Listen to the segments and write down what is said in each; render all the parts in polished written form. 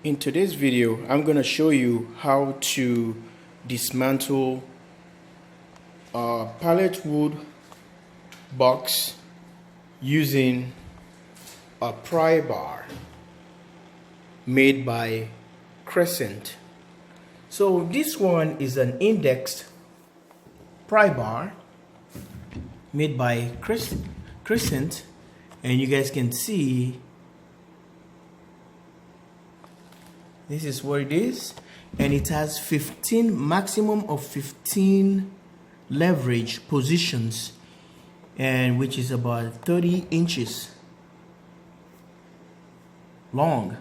In today's video, I'm going to show you how to dismantle a pallet wood box using a pry bar made by Crescent. So this one is an indexed pry bar made by Crescent, and you guys can see this is what it is, and it has 15 maximum of 15 leverage positions, and which is about 30 inches long.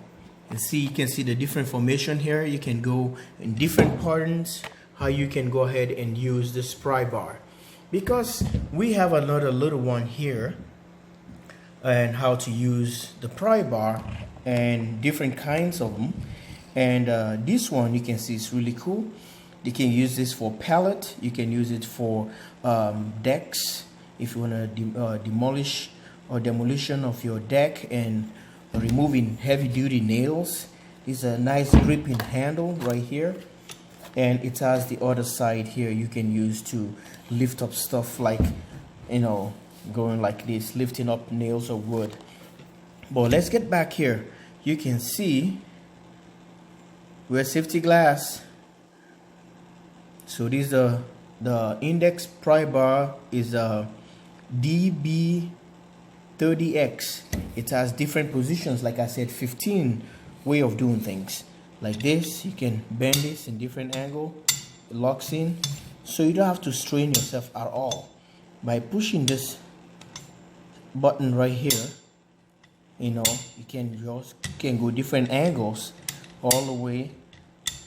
And see, you can see the different formation here. You can go in different patterns how you can go ahead and use this pry bar, because we have another little one here and how to use the pry bar and different kinds of them. And this one, you can see, it's really cool. You can use this for pallet. You can use it for decks if you want to demolish or demolition of your deck and removing heavy duty nails. It's a nice gripping handle right here, and it has the other side here you can use to lift up stuff, like, you know, going like this, lifting up nails or wood. But let's get back here. You can see we're safety glass. So this is the index pry bar is a DB30X. It has different positions, like I said, 15 way of doing things. Like this, you can bend this in different angle, it locks in, so you don't have to strain yourself at all. By pushing this button right here, you know, you can go different angles all the way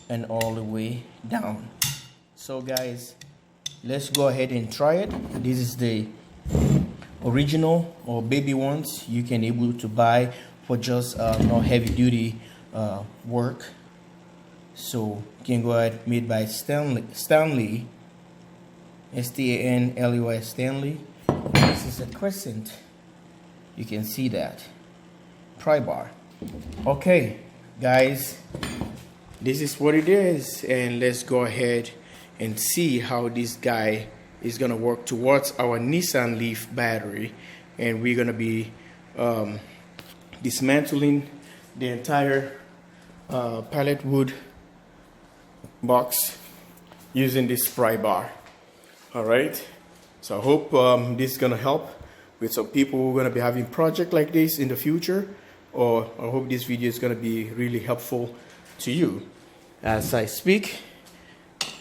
and all the way down. So guys, let's go ahead and try it. This is the original or baby ones you can able to buy for just no heavy duty work. So you can go ahead, made by Stanley, Stanley, Stanley. This is a Crescent. You can see that pry bar. Okay guys, this is what it is, and let's go ahead and see how this guy is gonna work towards our Nissan Leaf battery. And we're gonna be dismantling the entire pallet wood box using this pry bar. All right, so I hope this is gonna help with some people who are gonna be having project like this in the future, or I hope this video is gonna be really helpful to you. As I speak,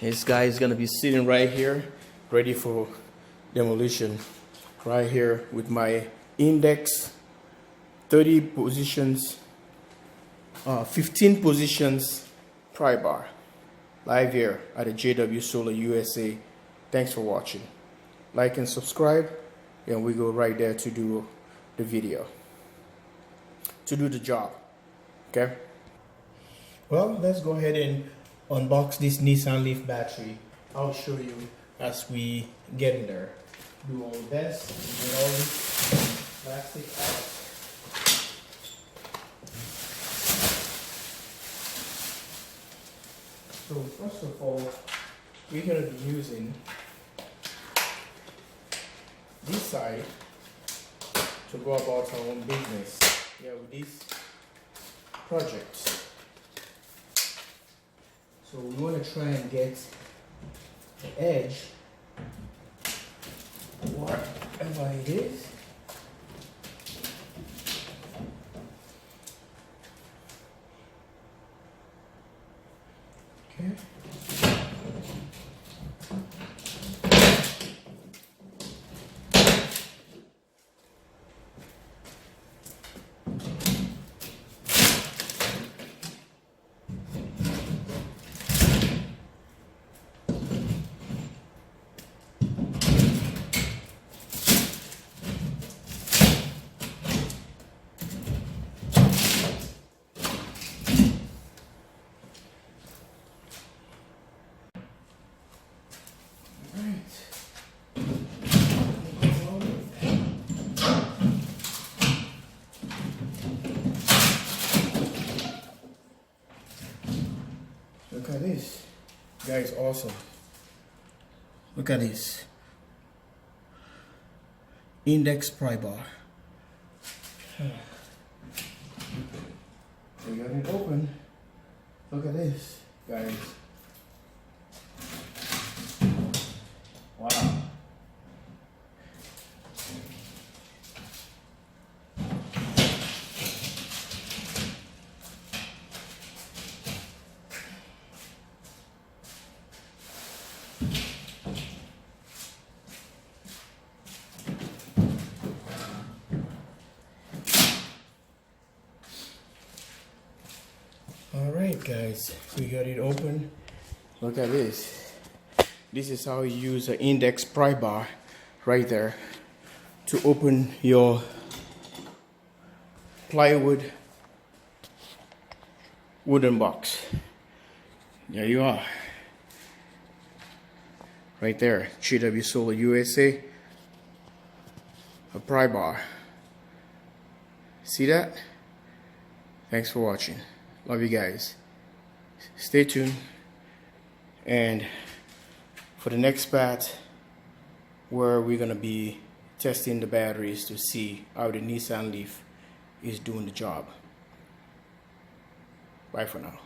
this guy is gonna be sitting right here ready for demolition, right here with my index 30 positions 15 positions pry bar, live here at the JW Solar USA. Thanks for watching. Like and subscribe, and we go right there to do the video, to do the job. Okay, well, let's go ahead and unbox this Nissan Leaf battery. I'll show you as we get in there. Do our best to get all this plastic out. So first of all, we're going to be using this side to go about our own business, with these projects. So we want to try and get the edge, whatever it is. Okay. That is awesome. Look at this. Index pry bar. We got it open. Look at this, guys. Wow. Alright guys, we got it open. Look at this. This is how you use an index pry bar right there to open your plywood wooden box. There you are. Right there, GW Solar USA, a pry bar. See that? Thanks for watching. Love you guys. Stay tuned. And for the next part, where we're gonna be testing the batteries to see how the Nissan Leaf is doing the job. Bye for now.